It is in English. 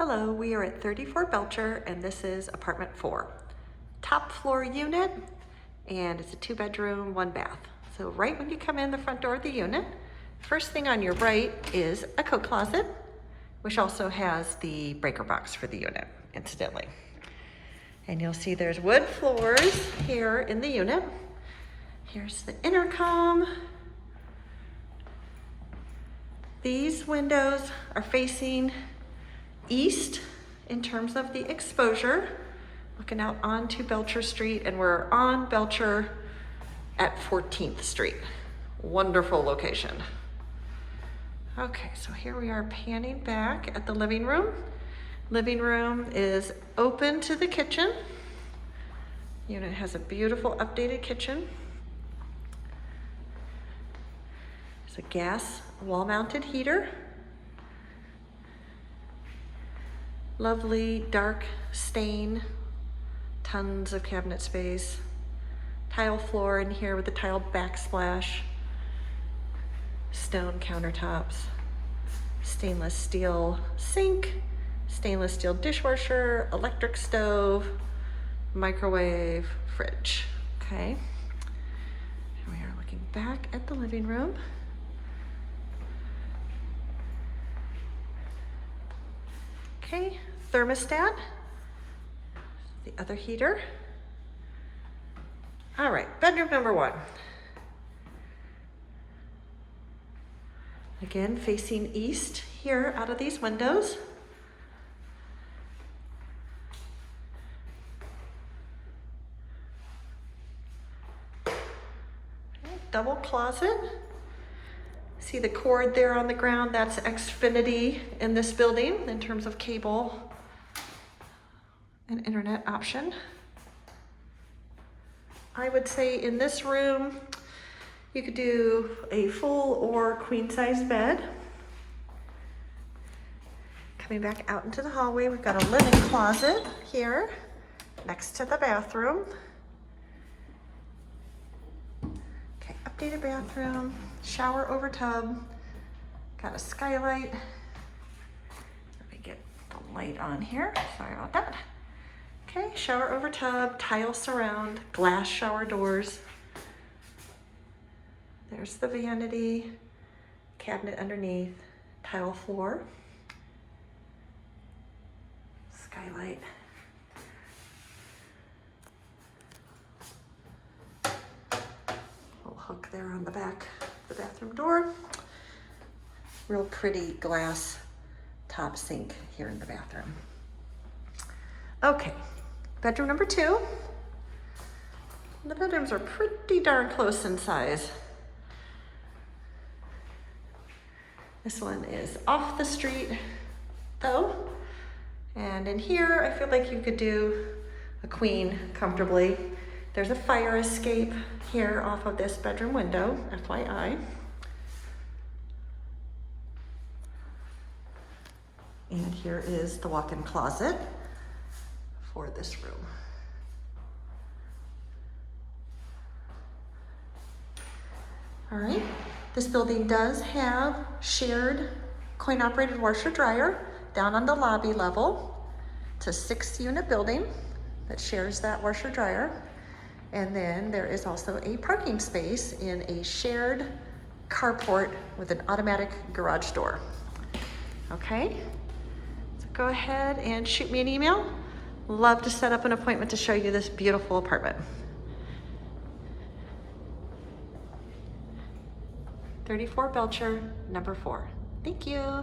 Hello, we are at 34 Belcher and this is apartment 4. Top floor unit, and it's a 2-bedroom, 1 bath. So right when you come in the front door of the unit, first thing on your right is a coat closet, which also has the breaker box for the unit, incidentally. And you'll see there's wood floors here in the unit. Here's the intercom. These windows are facing east in terms of the exposure, looking out onto Belcher Street, and we're on Belcher at 14th Street. Wonderful location. Okay, so here we are panning back at the living room. Living room is open to the kitchen. Unit has a beautiful updated kitchen. It's a gas wall-mounted heater. Lovely dark stain, tons of cabinet space, tile floor in here with the tiled backsplash, stone countertops, stainless steel sink, stainless steel dishwasher, electric stove, microwave, fridge. Okay, and we are looking back at the living room. Okay, thermostat, the other heater. All right, bedroom number 1. Again, facing east here out of these windows. Okay, double closet. See the cord there on the ground? That's Xfinity in this building in terms of cable and internet option. I would say in this room, you could do a full or queen size bed. Coming back out into the hallway, we've got a linen closet here next to the bathroom. Okay, updated bathroom, shower over tub, got a skylight. Let me get the light on here, sorry about that. Okay, shower over tub, tile surround, glass shower doors. There's the vanity, cabinet underneath, tile floor, skylight. Little hook there on the back of the bathroom door. Real pretty glass top sink here in the bathroom. Okay, bedroom number 2. The bedrooms are pretty darn close in size. This one is off the street though. And in here, I feel like you could do a queen comfortably. There's a fire escape here off of this bedroom window, FYI. And here is the walk-in closet for this room. All right, this building does have shared coin-operated washer-dryer down on the lobby level. It's a 6-unit building that shares that washer-dryer. And then there is also a parking space in a shared carport with an automatic garage door. Okay, so go ahead and shoot me an email. Love to set up an appointment to show you this beautiful apartment. 34 Belcher, number 4. Thank you.